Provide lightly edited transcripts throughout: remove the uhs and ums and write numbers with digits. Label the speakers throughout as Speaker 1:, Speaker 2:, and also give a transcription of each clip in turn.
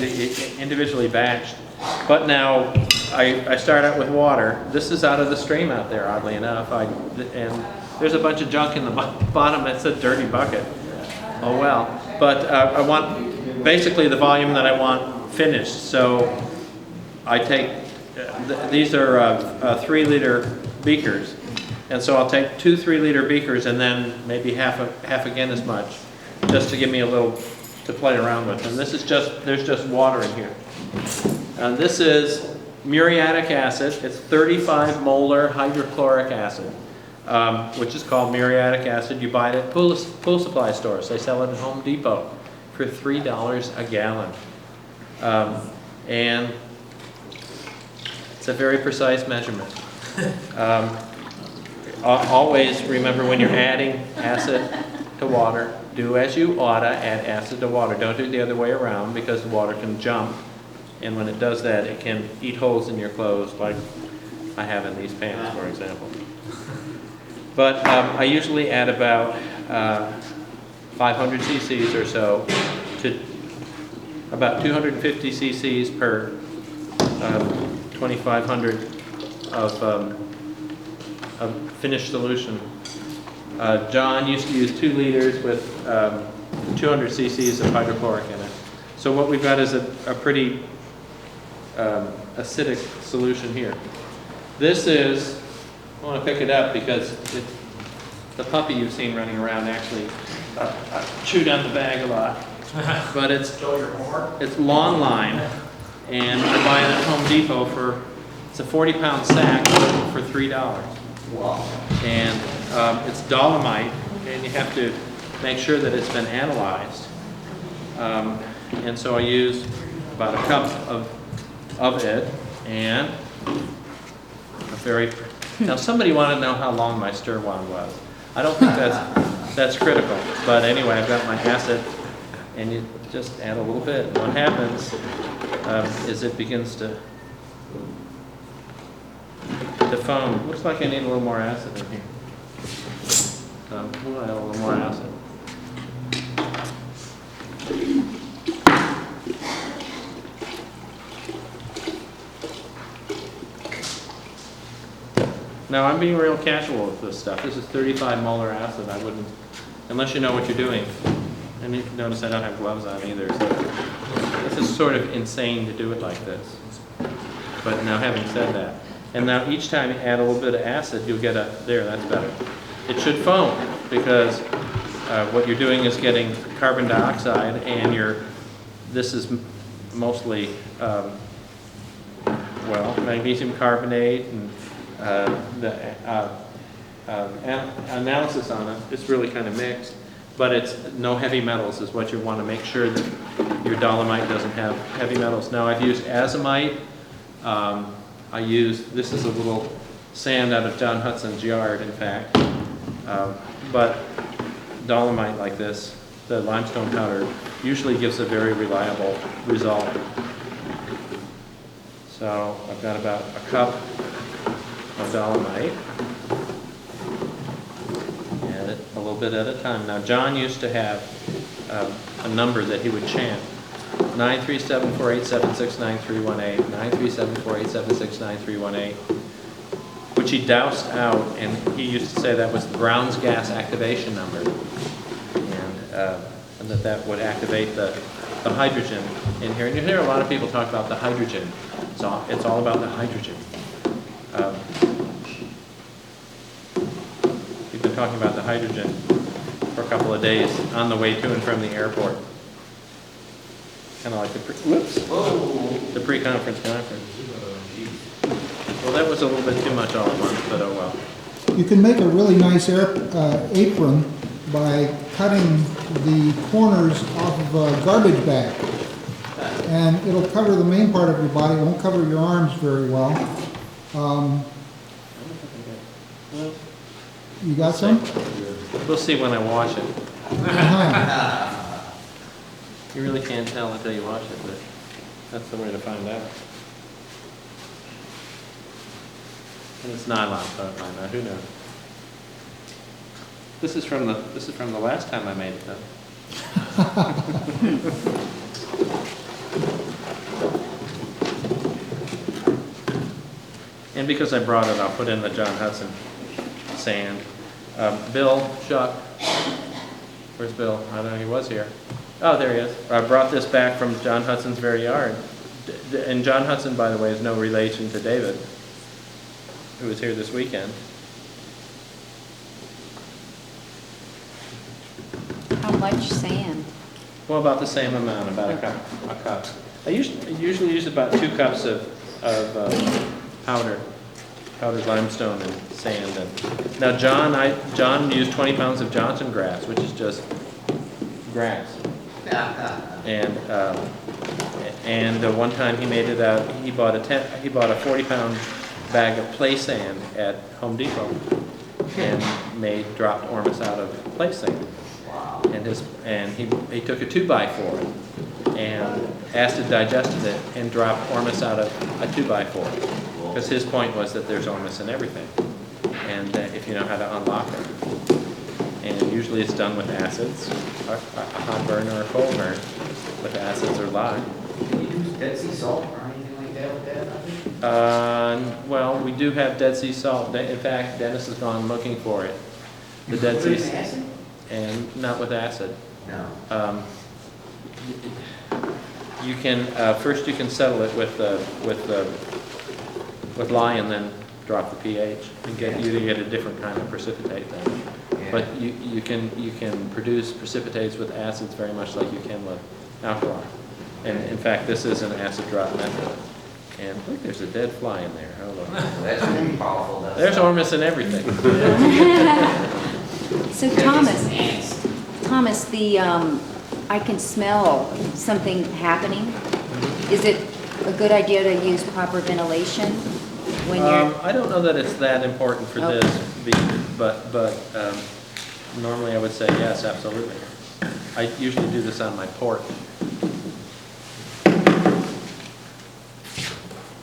Speaker 1: it individually batched. But now I start out with water. This is out of the stream out there, oddly enough. And there's a bunch of junk in the bottom. It's a dirty bucket. Oh well. But I want basically the volume that I want finished. So I take, these are 3-liter beakers. And so I'll take 2 3-liter beakers and then maybe half again as much, just to give me a little to play around with. And this is just, there's just water in here. And this is muriatic acid. It's 35 molar hydrochloric acid, which is called muriatic acid. You buy it at pool supply stores. They sell it at Home Depot for $3 a gallon. And it's a very precise measurement. Always remember, when you're adding acid to water, do as you oughta, add acid to water. Don't do it the other way around, because the water can jump, and when it does that, it can eat holes in your clothes, like I have in these pants, for example. But I usually add about 500 cc's or so to about 250 cc's per 2,500 of finished solution. John used to use 2 liters with 200 cc's of hydrochloric in it. So what we've got is a pretty acidic solution here. This is, I want to pick it up because the puppy you've seen running around actually chewed on the bag a lot. But it's lawn lime, and I buy it at Home Depot for, it's a 40-pound sack for $3.
Speaker 2: Wow.
Speaker 1: And it's dolomite, and you have to make sure that it's been analyzed. And so I use about a cup of it, and a very, now somebody wanted to know how long my stir wand was. I don't think that's critical, but anyway, I've got my acid, and you just add a little bit. And what happens is it begins to foam. Looks like I need a little more acid in here. So we'll add a little more acid. Now I'm being real casual with this stuff. This is 35 molar acid. I wouldn't, unless you know what you're doing. And you notice I don't have gloves on either. So this is sort of insane to do it like this. But now, having said that, and now each time you add a little bit of acid, you'll get a, there, that's better. It should foam, because what you're doing is getting carbon dioxide, and this is mostly, well, magnesium carbonate, and the analysis on it, it's really kind of mixed, but it's no heavy metals is what you want to make sure that your dolomite doesn't have heavy metals. Now I've used azomite. This is a little sand out of John Hudson's yard, in fact. But dolomite like this, the limestone powder, usually gives a very reliable result. So I've got about a cup of dolomite. Add it a little bit at a time. Now John used to have a number that he would chant. 937-487-69318, 937-487-69318, which he doused out, and he used to say that was the Brown's gas activation number, and that would activate the hydrogen in here. And you hear a lot of people talk about the hydrogen. It's all about the hydrogen. We've been talking about the hydrogen for a couple of days on the way to and from the airport. Kind of like the pre-conference conference. Well, that was a little bit too much all at once, but oh well.
Speaker 3: You can make a really nice apron by cutting the corners off of a garbage bag. And it'll cover the main part of your body. It won't cover your arms very well. You got some?
Speaker 1: We'll see when I wash it.
Speaker 3: Uh-huh.
Speaker 1: You really can't tell until you wash it, but that's the way to find out. And it's nylon, so now who knows? This is from the last time I made it, though. And because I brought it, I'll put in the John Hudson sand. Bill Shuck, where's Bill? I don't know, he was here. Oh, there he is. I brought this back from John Hudson's very yard. And John Hudson, by the way, is no relation to David, who was here this weekend.
Speaker 2: How much sand?
Speaker 1: Well, about the same amount, about a cup. I usually use about 2 cups of powdered limestone and sand. And now John used 20 pounds of Johnson grass, which is just grass. And one time he made it out. He bought a 40-pound bag of play sand at Home Depot and dropped ORMUS out of play sand. And he took a 2x4 and acid digested it and dropped ORMUS out of a 2x4, because his point was that there's ORMUS in everything, and if you know how to unlock it. And usually it's done with acids, a hot burn or a cold burn, with acids or lye.
Speaker 4: Can you use Dead Sea salt or anything like that with that?
Speaker 1: Well, we do have Dead Sea salt. In fact, Dennis has gone looking for it. The Dead Sea
Speaker 4: Acid?
Speaker 1: and not with acid.
Speaker 4: No.
Speaker 1: You can first you can settle it with lye and then drop the pH and get a different kind of precipitate then.
Speaker 4: Yeah.
Speaker 1: But you can produce precipitates with acids very much like you can with alkali. And in fact, this is an acid drop method. And look, there's a dead fly in there. Hold on.
Speaker 4: That's pretty powerful.
Speaker 1: There's ORMUS in everything.
Speaker 2: So Thomas, I can smell something happening. Is it a good idea to use proper ventilation when you're?
Speaker 1: I don't know that it's that important for this, but normally I would say yes, absolutely. I usually do this on my porch.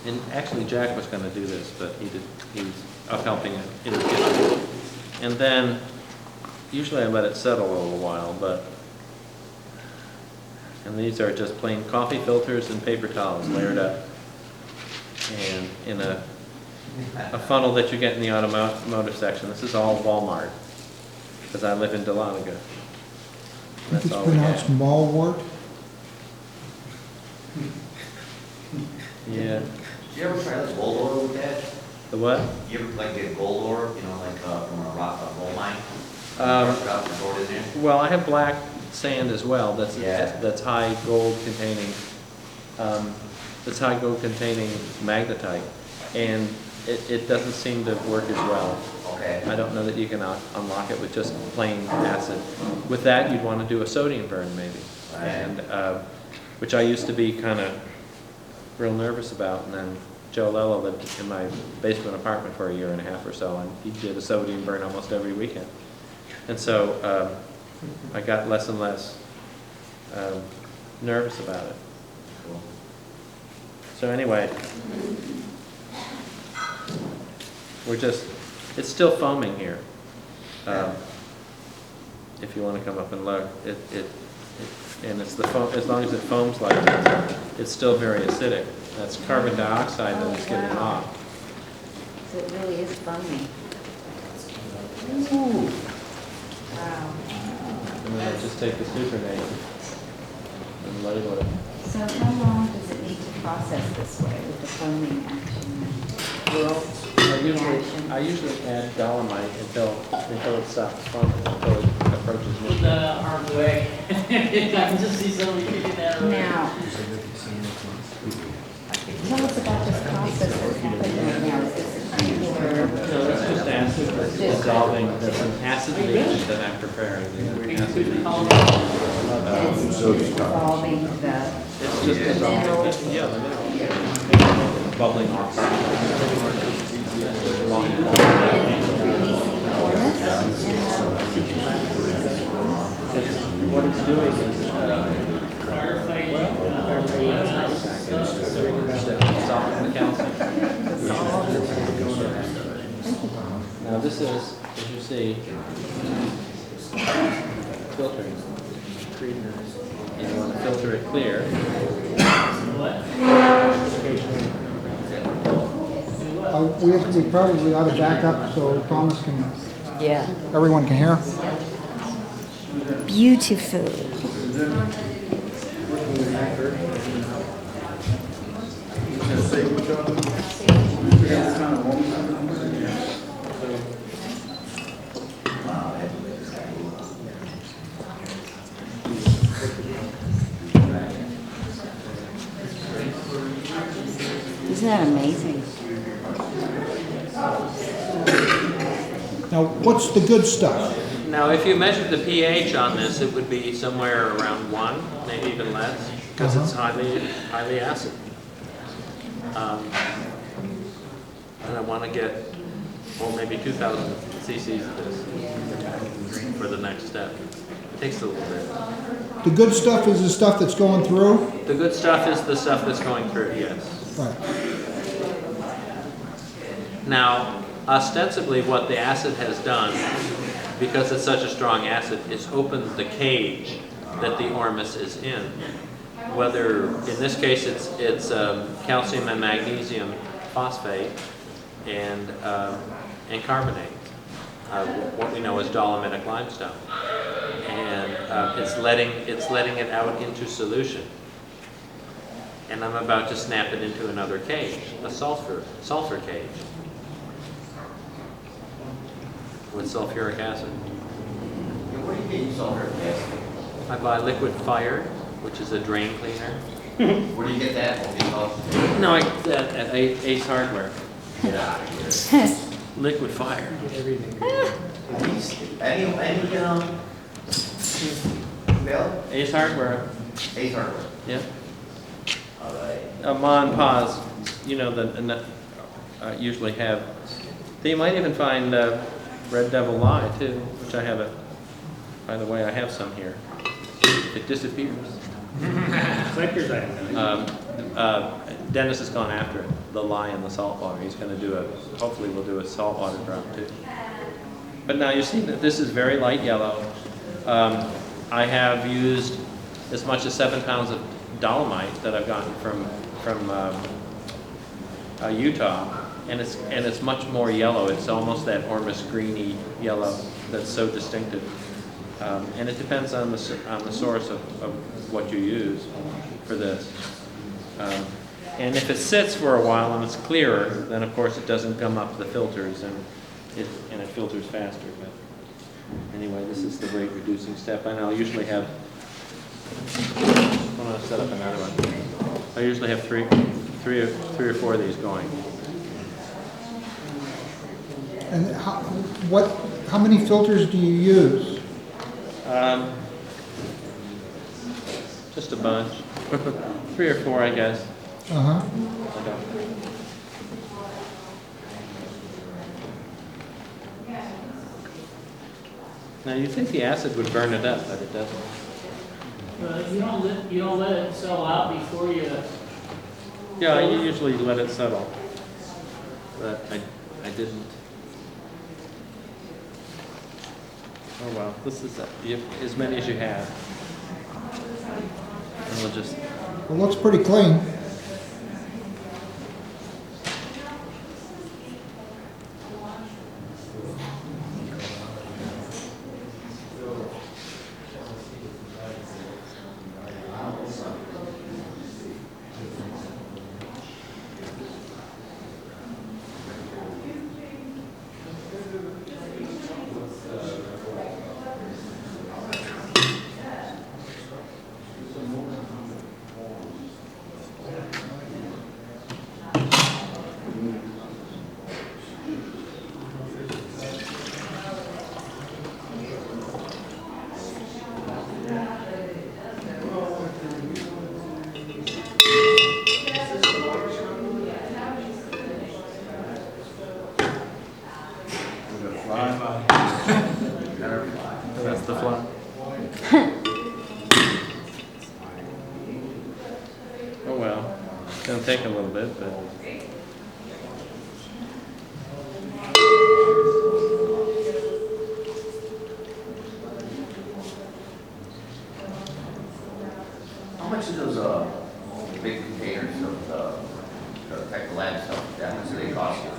Speaker 1: And actually Jack was going to do this, but he's up helping it in the kitchen. And then usually I let it settle a little while, and these are just plain coffee filters and paper towels layered up, and in a funnel that you get in the automotive section. This is all Walmart, because I live in Dahlonega.
Speaker 3: I think it's pronounced mallwort.
Speaker 1: Yeah.
Speaker 4: Did you ever try like gold ore with that?
Speaker 1: The what?
Speaker 4: You ever like get gold ore, like from a gold mine?
Speaker 1: Well, I have black sand as well. That's high gold containing. That's high gold containing magnetite, and it doesn't seem to work as well.
Speaker 4: Okay.
Speaker 1: I don't know that you can unlock it with just plain acid. With that, you'd want to do a sodium burn maybe,
Speaker 4: Right.
Speaker 1: and which I used to be kind of real nervous about. And then Joe Lella lived in my basement apartment for a year and a half or so, and he did a sodium burn almost every weekend. And so I got less and less nervous about it.
Speaker 4: Cool.
Speaker 1: So anyway, it's still foaming here. If you want to come up and look, and it's the foam, as long as it foams like this, it's still very acidic. That's carbon dioxide that it's giving off.
Speaker 2: So it really is foamy. Wow.
Speaker 1: And then I just take the super name and label it.
Speaker 2: So how long does it need to process this way with the foaming action?
Speaker 1: Well, I usually add dolomite until it stops foaming, until it approaches me.
Speaker 5: The arm's way. I can just see somebody kicking that around.
Speaker 2: Now, tell us about this process that's happening right now. Is this a
Speaker 1: No, it's just acid dissolving. There's an acid leach that I'm preparing. The acid leach.
Speaker 2: it's dissolving the
Speaker 1: It's just dissolving. Yeah, the mineral. Bubbling off. What it's doing is dissolving the calcium. Now this is, as you see, filtering. And you want to filter it clear.
Speaker 3: we probably ought to back up so Thomas can,
Speaker 2: Yeah.
Speaker 3: everyone can hear.
Speaker 2: Beautiful. Isn't that amazing?
Speaker 3: Now, what's the good stuff?
Speaker 1: Now, if you measured the pH on this, it would be somewhere around 1, maybe even less, because it's highly acid. And I want to get, well, maybe 2,000 cc's of this for the next step. It takes a little bit.
Speaker 3: The good stuff is the stuff that's going through?
Speaker 1: The good stuff is the stuff that's going through, yes.
Speaker 3: Right.
Speaker 1: Now, ostensibly what the acid has done, because it's such a strong acid, is opened the cage that the ORMUS is in. Whether, in this case, it's calcium and magnesium phosphate and carbonate, what we know as dolomitic limestone. And it's letting it out into solution. And I'm about to snap it into another cage, a sulfur cage with sulfuric acid.
Speaker 4: What do you get sulfuric acid?
Speaker 1: I buy liquid fire, which is a drain cleaner.
Speaker 4: Where do you get that? What do you call it?
Speaker 1: No, I get that at Ace Hardware.
Speaker 4: Get out of here.
Speaker 1: Liquid fire.
Speaker 4: Any Bill?
Speaker 1: Ace Hardware.
Speaker 4: Ace Hardware.
Speaker 1: Yeah.
Speaker 4: All right.
Speaker 1: Ma and Pa's, you know, usually have. They might even find Red Devil Lye too, which I have. By the way, I have some here. It disappears.
Speaker 5: Collector's item.
Speaker 1: Dennis has gone after it, the lye and the salt water. He's going to hopefully we'll do a saltwater drop too. But now you see that this is very light yellow. I have used as much as 7 pounds of dolomite that I've gotten from Utah, and it's much more yellow. It's almost that ORMUS greeny yellow that's so distinctive. And it depends on the source of what you use for this. And if it sits for a while and it's clearer, then of course it doesn't come up the filters and it filters faster. But anyway, this is the rate reducing step. And I'll usually have, I'm going to set up another one. I usually have three or four of these going.
Speaker 3: And how many filters do you use?
Speaker 1: Just a bunch. 3 or 4, I guess.
Speaker 3: Uh-huh.
Speaker 1: I don't. Now you'd think the acid would burn it up, but it doesn't.
Speaker 5: You don't let it settle out before you.
Speaker 1: Yeah, I usually let it settle, but I didn't. Oh well, this is as many as you have. And we'll just.
Speaker 3: It looks pretty clean.
Speaker 1: That's the fly. Oh well, it's gonna take a little bit, but.
Speaker 4: How much do those big containers of the type of lab stuff, how much do they cost you?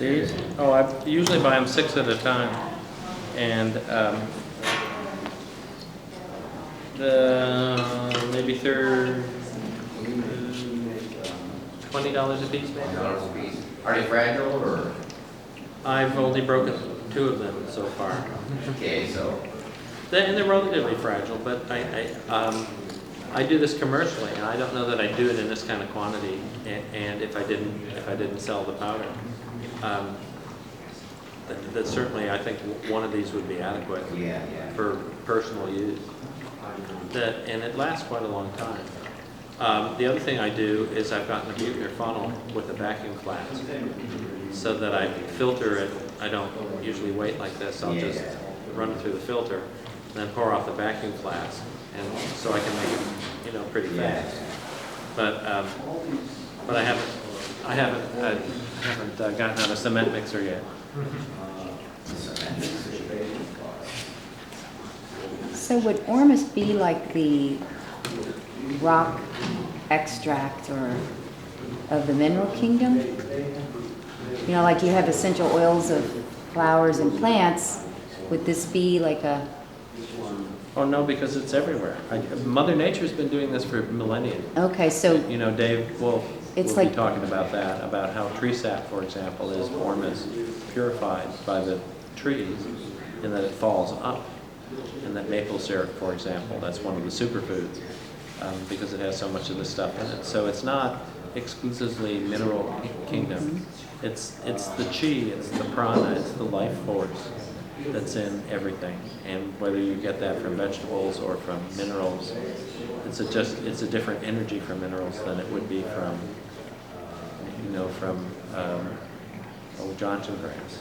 Speaker 1: These? Oh, I usually buy them 6 at a time. And maybe they're $20 a piece, maybe.
Speaker 4: $20 a piece. Are they fragile or?
Speaker 1: I've only broken 2 of them so far.
Speaker 4: Okay, so.
Speaker 1: And they're relatively fragile, but I do this commercially, and I don't know that I'd do it in this kind of quantity. And if I didn't sell the powder, that certainly I think one of these would be adequate
Speaker 4: Yeah.
Speaker 1: for personal use. And it lasts quite a long time. The other thing I do is I've gotten a Buchner funnel with a vacuum flask, so that I filter it. I don't usually wait like this. I'll just run it through the filter, and then pour off the vacuum flask, and so I can make it, pretty fast. But I haven't gotten out a cement mixer yet.
Speaker 2: So would ORMUS be like the rock extract or of the mineral kingdom? Like you have essential oils of flowers and plants. Would this be like a...
Speaker 1: Oh no, because it's everywhere. Mother Nature's been doing this for millennia.
Speaker 2: Okay, so...
Speaker 1: Dave Wolf will
Speaker 2: It's
Speaker 1: be
Speaker 2: like-
Speaker 1: talking about that, about how tree sap, for example, is ORMUS purified by the trees, and that it falls up. And that maple syrup, for example, that's one of the superfoods, because it has so much of this stuff in it. So it's not exclusively mineral kingdom. It's the chi, it's the prana, it's the life force that's in everything. And whether you get that from vegetables or from minerals, it's a different energy from minerals than it would be from Johnson grass.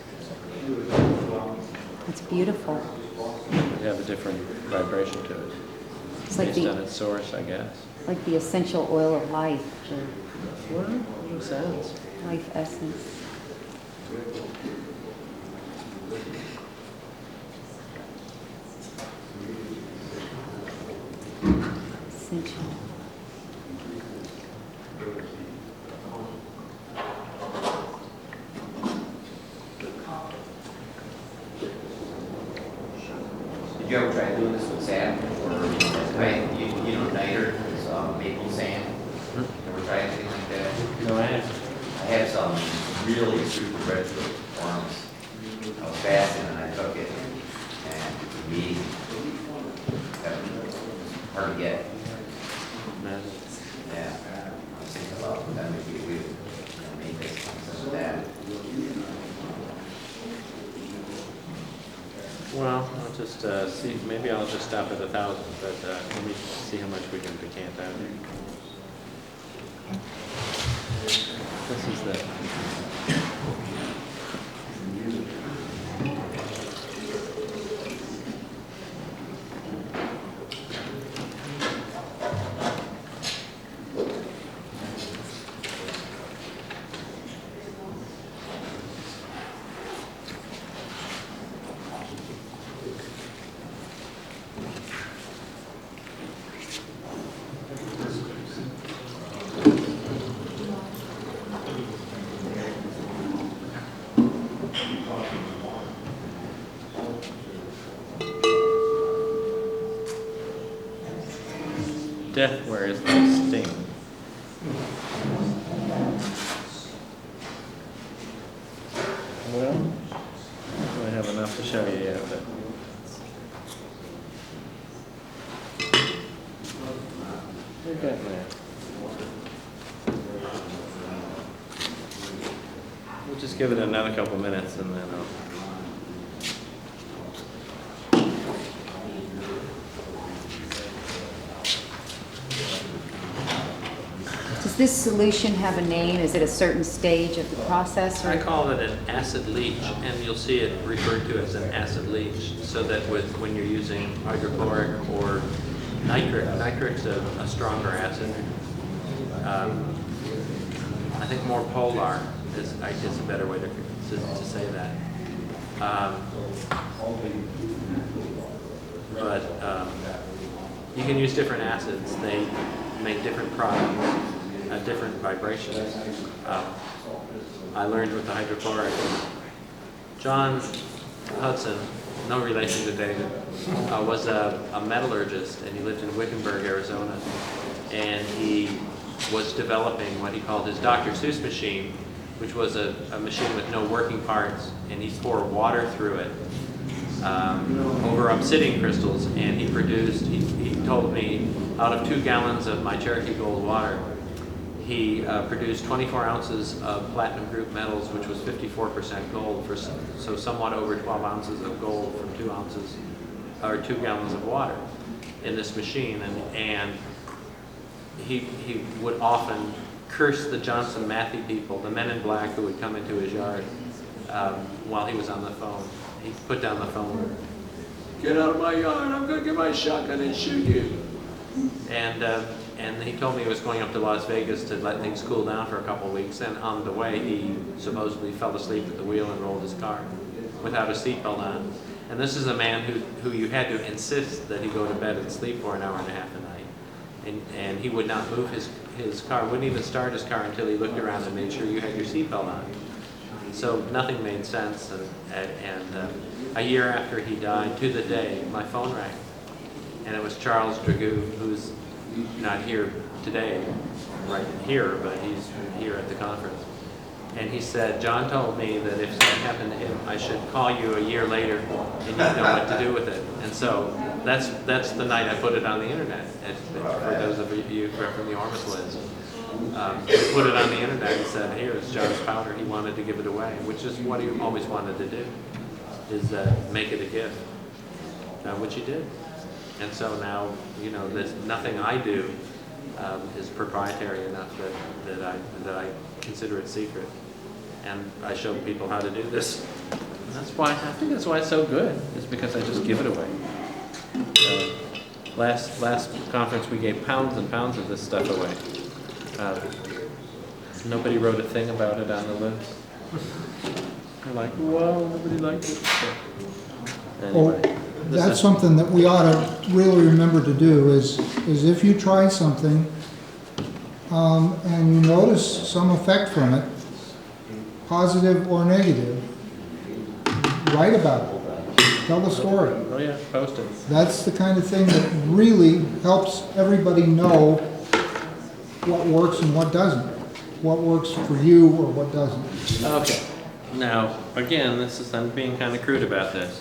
Speaker 2: It's beautiful.
Speaker 1: We have a different vibration to it,
Speaker 2: It's like
Speaker 1: based on
Speaker 2: the,
Speaker 1: its source, I guess.
Speaker 2: like the essential oil of life, or
Speaker 1: Well, makes sense.
Speaker 2: life essence. Essential.
Speaker 4: Did you ever try doing this with sand? Or, niter, it's maple sand? Ever try anything like that?
Speaker 1: No, I have.
Speaker 4: I had some really super red worms. I was fasting and I took it, and amazing. Hard to get. Yeah. I was thinking about that maybe we make this something like that.
Speaker 1: Well, I'll just see, maybe I'll just stop at 1,000, but let me see how much we can decant out here. This is the... Death wears no sting. Well, I have enough to show you yet, but... We're getting there. We'll just give it another couple minutes and then I'll...
Speaker 2: Does this solution have a name? Is it a certain stage of the process?
Speaker 1: I
Speaker 2: Or?
Speaker 1: call it an acid leach, and you'll see it referred to as an acid leach, so that when you're using hydrochloric or nitric's a stronger acid. I think more polar is a better way to say that. But you can use different acids. They make different products. different vibrations. I learned with the hydrochloric. John Hudson, no relation to David, was a metallurgist, and he lived in Wickenburg, Arizona. And he was developing what he called his Dr. Seuss machine, which was a machine with no working parts, and he poured water through it over obsidian crystals, and he told me, out of 2 gallons of my Cherokee Gold water, he produced 24 ounces of platinum group metals, which was 54% gold, so somewhat over 12 ounces of gold from 2 ounces, or 2 gallons of water in this machine. And he would often curse the Johnson Matthey people, the men in black who would come into his yard while he was on the phone. He put down the phone, "Get out of my yard, I'm gonna get my shotgun and shoot you." And he told me he was going up to Las Vegas to let things cool down for a couple of weeks, and on the way he supposedly fell asleep at the wheel and rolled his car without a seatbelt on. And this is a man who you had to insist that he go to bed and sleep for an hour and a half a night. And he would not move his car, wouldn't even start his car until he looked around and made sure you had your seatbelt on. So nothing made sense, and a year after he died, to the day, my phone rang. And it was Charles Dragoo, who's not here today, right here, but he's here at the conference. And he said, "John told me that if something happened to him, I should call you a year later, and you'd know what to do with it." And so that's the night I put it on the internet. For those of you who are from the ORMUS list, we put it on the internet and said, "Here is John's powder." He wanted to give it away, which is what he always wanted to do, is make it a gift, which he did. And so now, there's nothing I do is proprietary enough that I consider it secret, and I show people how to do this. And I think that's why it's so good, is because I just give it away. Last conference we gave pounds and pounds of this stuff away. Nobody wrote a thing about it on the list. They're like, "Whoa, nobody liked it." So, anyway.
Speaker 3: That's something that we ought to really remember to do, is if you try something and you notice some effect from it, positive or negative, write about it. Tell the story.
Speaker 1: Oh yeah, post it.
Speaker 3: That's the kind of thing that really helps everybody know what works and what doesn't, what works for you or what doesn't.
Speaker 1: Okay. Now, again, I'm being kind of crude about this,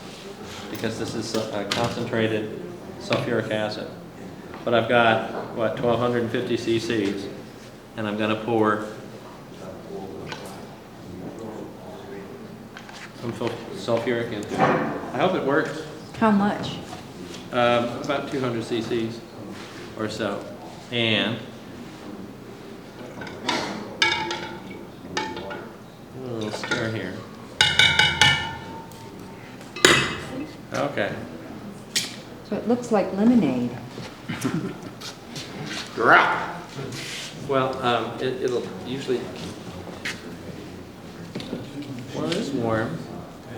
Speaker 1: because this is a concentrated sulfuric acid. But I've got, 1,250 cc's, and I'm going to pour some sulfuric into it. I hope it works.
Speaker 2: How much?
Speaker 1: About 200 cc's or so. And a little stir here. Okay.
Speaker 2: So it looks like lemonade.
Speaker 1: Well, it'll usually, well, it's warm.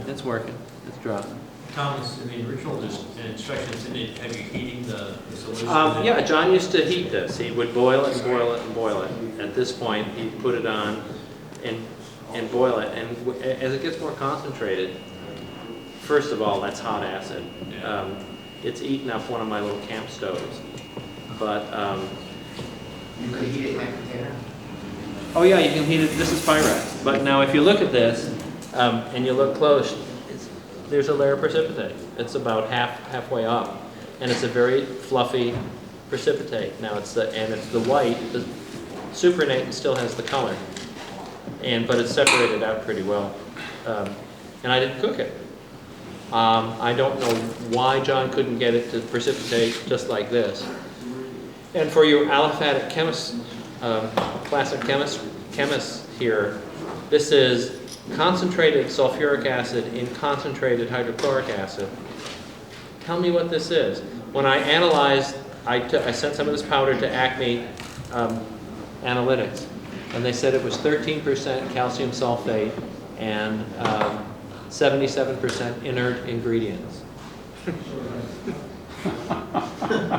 Speaker 1: It's working. It's dropping.
Speaker 6: Thomas, in the original instructions, have you heating the solution?
Speaker 1: Yeah, John used to heat this. He would boil it and boil it and boil it. At this point, he'd put it on and boil it. And as it gets more concentrated, first of all, that's hot acid. It's eaten up one of my little camp stoves. But,
Speaker 4: You could heat it in that container?
Speaker 1: oh yeah, you can heat it. This is Pyrex. But now if you look at this, and you look close, there's a layer of precipitate. It's about halfway up. And it's a very fluffy precipitate. Now it's the white, the supernatant still has the color. But it's separated out pretty well. And I didn't cook it. I don't know why John couldn't get it to precipitate just like this. And for your aliphatic chemists, classic chemists here, this is concentrated sulfuric acid in concentrated hydrochloric acid. Tell me what this is. When I analyzed, I sent some of this powder to Acme Analytics, and they said it was 13% calcium sulfate and 77% inert ingredients.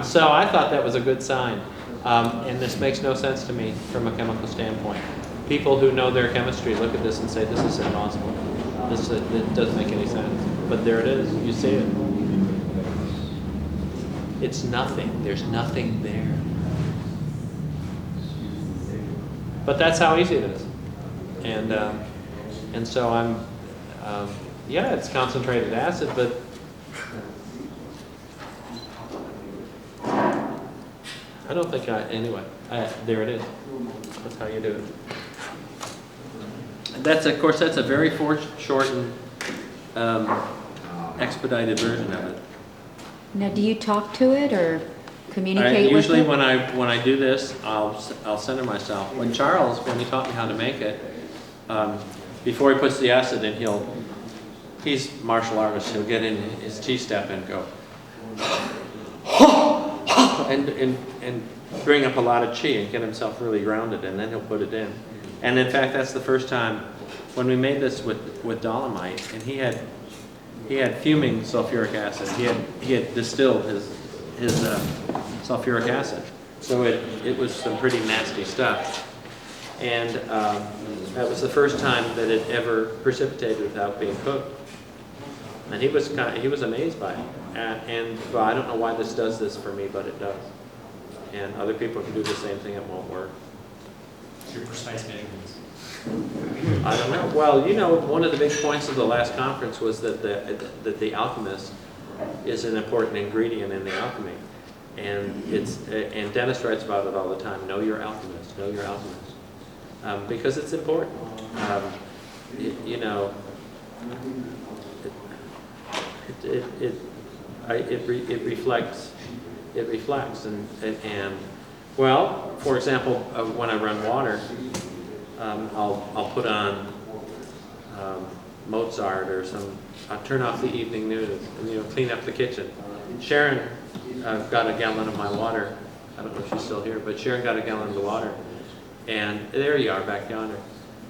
Speaker 1: So I thought that was a good sign. And this makes no sense to me from a chemical standpoint. People who know their chemistry look at this and say, this is impossible. It doesn't make any sense. But there it is. You see it. It's nothing. There's nothing there. But that's how easy it is. And so yeah, it's concentrated acid, but I don't think anyway, there it is. That's how you do it. Of course, that's a very foreshortened, expedited version of it.
Speaker 2: Now, do you talk to it or communicate with
Speaker 1: Usually
Speaker 2: it?
Speaker 1: when I do this, I'll center myself. When he taught me how to make it, before he puts the acid in, he's a martial artist, he'll get in his T-step and go, and bring up a lot of chi and get himself really grounded, and then he'll put it in. And in fact, that's the first time when we made this with dolomite, and he had fuming sulfuric acid. He had distilled his sulfuric acid, so it was some pretty nasty stuff. And that was the first time that it ever precipitated without being cooked. And he was amazed by it. And well, I don't know why this does this for me, but it does. And other people can do the same thing, it won't work.
Speaker 6: Your precise measurements.
Speaker 1: I don't know. Well, you know, one of the big points of the last conference was that the alchemist is an important ingredient in the alchemy. And and Dennis writes about it all the time. Know your alchemist. Know your alchemist. Because it's important. It reflects and well, for example, when I run water, I'll put on Mozart or I'll turn off the evening news and clean up the kitchen. Sharon got a gallon of my water. I don't know if she's still here, but Sharon got a gallon of the water, and there you are back yonder,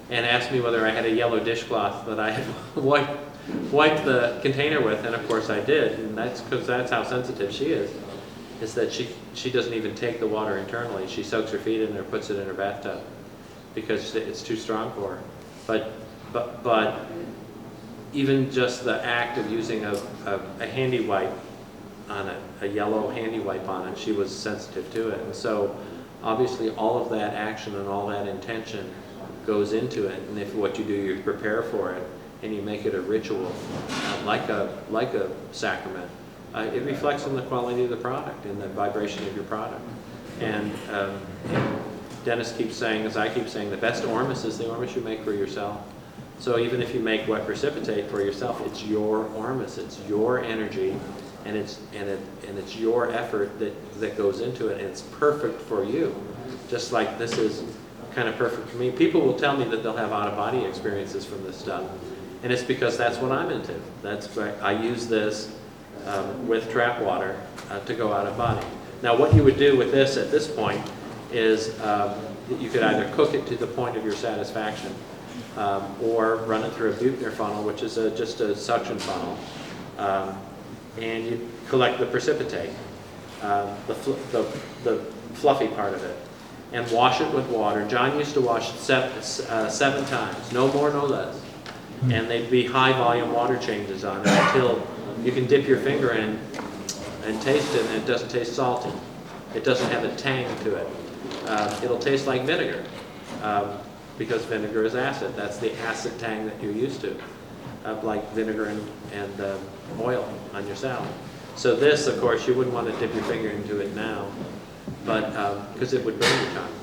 Speaker 1: and asked me whether I had a yellow dishcloth that I had wiped the container with, and of course I did, and that's because that's how sensitive she is that she doesn't even take the water internally. She soaks her feet in it or puts it in her bathtub because it's too strong for her. But even just the act of using a handy wipe on it, a yellow handy wipe on it, she was sensitive to it. And so obviously all of that action and all that intention goes into it. And if what you do, you prepare for it and you make it a ritual, like a sacrament, it reflects in the quality of the product and the vibration of your product. And Dennis keeps saying, as I keep saying, the best ORMUS is the ORMUS you make for yourself. So even if you make wet precipitate for yourself, it's your ORMUS, it's your energy, and it's your effort that goes into it, and it's perfect for you. Just like this is kind of perfect for me. People will tell me that they'll have out-of-body experiences from this stuff, and it's because that's what I'm into. That's why I use this with trap water to go out of body. Now, what you would do with this at this point is you could either cook it to the point of your satisfaction, or run it through a Buchner funnel, which is just a suction funnel, and you collect the precipitate, the fluffy part of it, and wash it with water. John used to wash it seven times, no more, no less, and they'd be high volume water changes on it until you can dip your finger in and taste it, and it doesn't taste salty. It doesn't have a tang to it. It'll taste like vinegar, because vinegar is acid. That's the acid tang that you're used to, like vinegar and oil on your salad. So this, of course, you wouldn't want to dip your finger into it now, but because it would burn your tongue.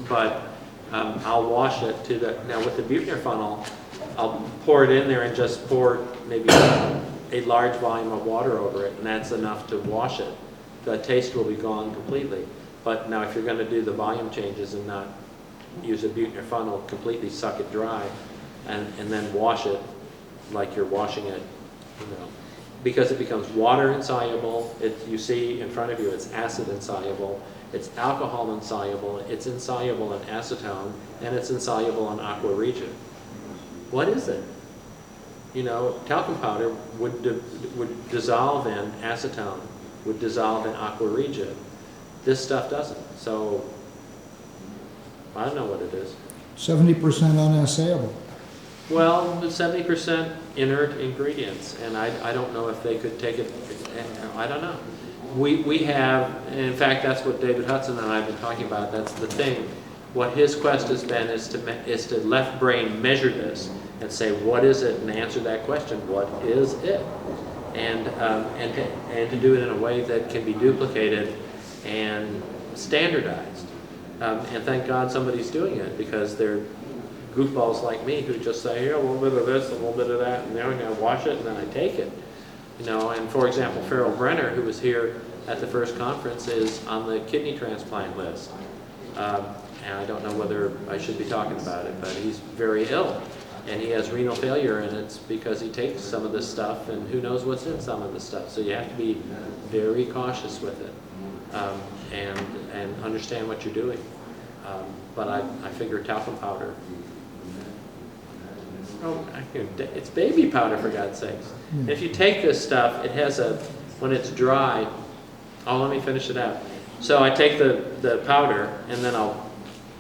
Speaker 1: But I'll wash it to now with the Buchner funnel, I'll pour it in there and just pour maybe a large volume of water over it, and that's enough to wash it. The taste will be gone completely. But now if you're going to do the volume changes and not use a Buchner funnel, completely suck it dry and then wash it like you're washing it, because it becomes water insoluble. You see in front of you, it's acid insoluble, it's alcohol insoluble, it's insoluble in acetone, and it's insoluble in aqua regia. What is it? Talcum powder would dissolve in acetone, would dissolve in aqua regia. This stuff doesn't. So, I don't know what it is.
Speaker 3: 70% unassayable.
Speaker 1: Well, 70% inert ingredients, and I don't know if they could take it, I don't know. We have, and in fact, that's what David Hudson and I have been talking about, that's the thing. What his quest has been is to left brain measure this and say, what is it, and answer that question, what is it? And to do it in a way that can be duplicated and standardized. And thank God somebody's doing it, because they're goofballs like me who just say, here, a little bit of this, a little bit of that, and then I'm going to wash it, and then I take it. You know, and for example, Farrell Brenner, who was here at the first conference, is on the kidney transplant list. And I don't know whether I should be talking about it, but he's very ill. And he has renal failure, and it's because he takes some of this stuff, and who knows what's in some of this stuff. So you have to be very cautious with it, and understand what you're doing. But I figure talcum powder. Oh, it's baby powder, for God's sakes. If you take this stuff, it has when it's dry, let me finish it out. So I take the powder, and then I'll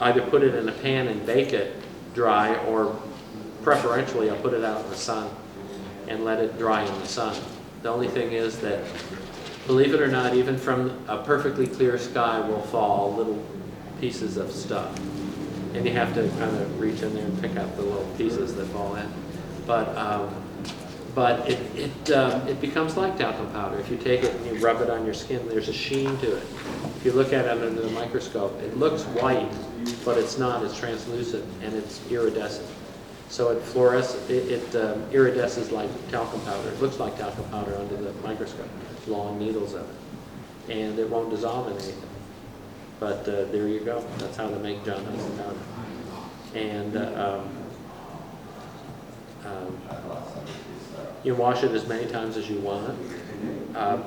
Speaker 1: either put it in a pan and bake it dry, or preferentially I'll put it out in the sun and let it dry in the sun. The only thing is that, believe it or not, even from a perfectly clear sky will fall little pieces of stuff. And you have to kind of reach in there and pick out the little pieces that fall in. But it becomes like talcum powder. If you take it and you rub it on your skin, there's a sheen to it. If you look at it under the microscope, it looks white, but it's not. It's translucent, and it's iridescent. So it iridesces like talcum powder. It looks like talcum powder under the microscope. Long needles of it, and it won't dissolve in anything. But there you go. That's how to make John Hudson powder. And you wash it as many times as you want.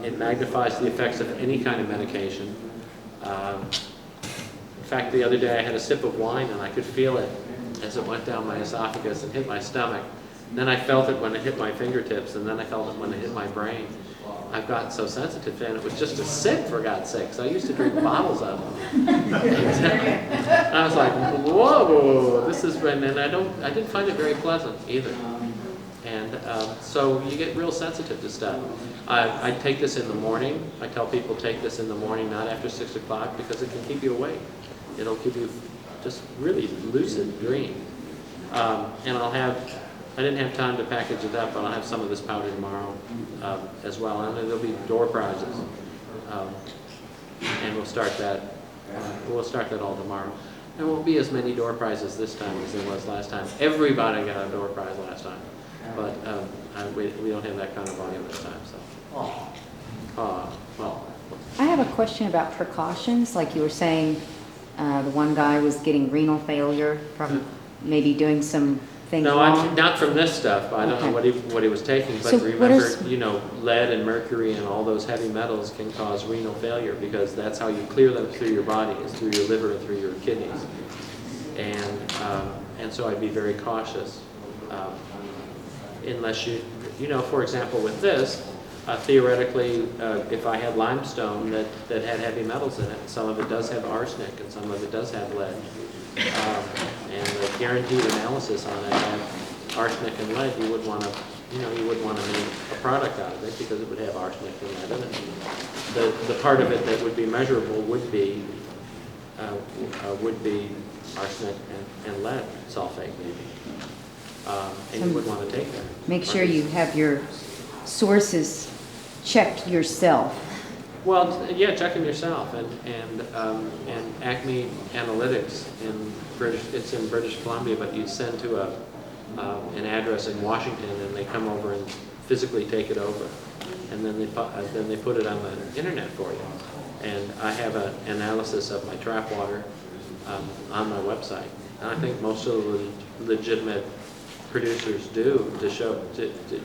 Speaker 1: It magnifies the effects of any kind of medication. In fact, the other day I had a sip of wine, and I could feel it as it went down my esophagus and hit my stomach. Then I felt it when it hit my fingertips, and then I felt it when it hit my brain. I've gotten so sensitive, and it was just a sip, for God's sakes. I used to drink bottles of them. I was like, whoa, this has been, and I didn't find it very pleasant either. And so you get real sensitive to stuff. I take this in the morning. I tell people take this in the morning, not after 6 o'clock, because it can keep you awake. It'll give you just really lucid dreams. And I didn't have time to package it up, but I'll have some of this powder tomorrow as well. And there'll be door prizes. And we'll start that all tomorrow. There won't be as many door prizes this time as there was last time. Everybody got a door prize last time. But we don't have that kind of volume this time. So, well.
Speaker 2: I have a question about precautions. Like you were saying, the one guy was getting renal failure from maybe doing some things wrong.
Speaker 1: Not from this stuff. I don't know what he was taking, but
Speaker 2: So
Speaker 1: remember, lead and mercury and all those heavy metals can cause renal failure, because that's how you clear them through your body, is through your liver and through your kidneys. And so I'd be very cautious, unless for example, with this, theoretically, if I had limestone that had heavy metals in it, some of it does have arsenic and some of it does have lead. And the guaranteed analysis on it had arsenic and lead, you would want to make a product out of it, because it would have arsenic and lead in it. The part of it that would be measurable would be arsenic and lead sulfate, maybe. And you would want to take that.
Speaker 2: Make sure you have your sources checked yourself.
Speaker 1: Well, yeah, check them yourself, and Acme Analytics it's in British Columbia, but you send to an address in Washington, and they come over and physically take it over, and then they put it on the internet for you. And I have an analysis of my trap water on my website, and I think most of the legitimate producers do, to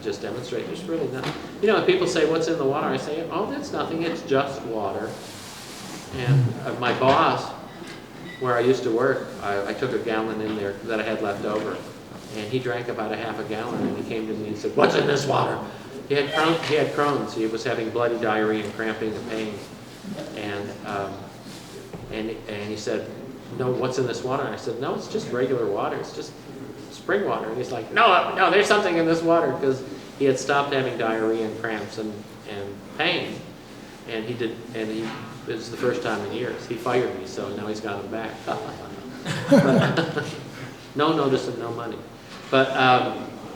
Speaker 1: just demonstrate there's really nothing. If people say, what's in the water? I say, oh, that's nothing, it's just water. And my boss, where I used to work, I took a gallon in there that I had left over, and he drank about a half a gallon, and he came to me and said, what's in this water? He had Crohn's. He was having bloody diarrhea and cramping and pain. And he said, no, what's in this water? And I said, no, it's just regular water. It's just spring water. And he's like, no, there's something in this water, because he had stopped having diarrhea and cramps and pain. And it was the first time in years. He fired me, so now he's got them back. But, no notice and no money. But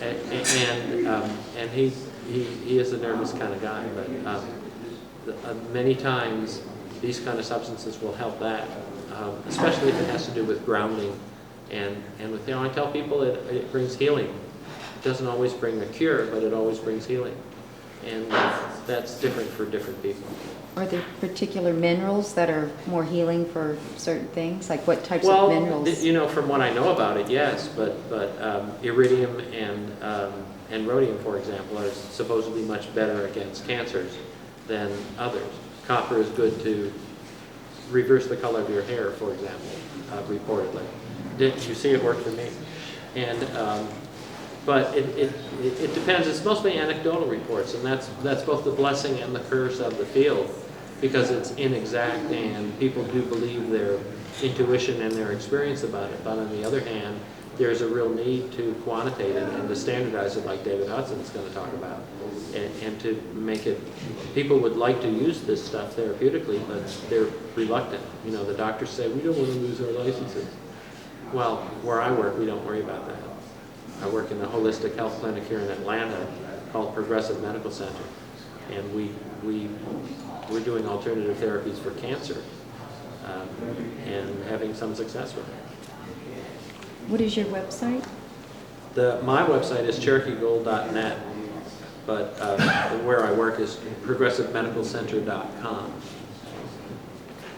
Speaker 1: and he is a nervous kind of guy. But many times these kind of substances will help that, especially if it has to do with grounding. And with, I tell people it brings healing. It doesn't always bring a cure, but it always brings healing. And that's different for different people.
Speaker 2: Are there particular minerals that are more healing for certain things? Like what types of minerals?
Speaker 1: Well, from what I know about it, yes. But iridium and rhodium, for example, are supposedly much better against cancers than others. Copper is good to reverse the color of your hair, for example, reportedly. You see, it worked for me. And but it depends. It's mostly anecdotal reports, and that's both the blessing and the curse of the field, because it's inexact and people do believe their intuition and their experience about it. But on the other hand, there's a real need to quantitate it and to standardize it, like David Hudson is going to talk about, and to make it. People would like to use this stuff therapeutically, but they're reluctant. The doctors say, we don't want to lose our licenses. Well, where I work, we don't worry about that. I work in a holistic health clinic here in Atlanta called Progressive Medical Center, and we're doing alternative therapies for cancer and having some success with it.
Speaker 2: What is your website?
Speaker 1: My website is CherokeeGold.net, but where I work is ProgressiveMedicalCenter.com.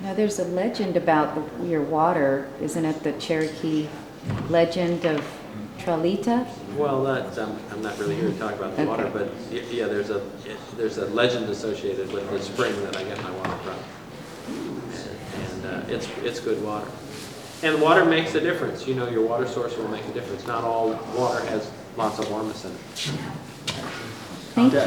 Speaker 2: Now there's a legend about your water, isn't it? The Cherokee legend of Tralita?
Speaker 1: Well, I'm not really here to talk about the water, but yeah, there's a legend associated with the spring that I get my water from, and it's good water. And water makes a difference. Your water source will make a difference. Not all water has lots of ORMUS in it.
Speaker 2: Thank you.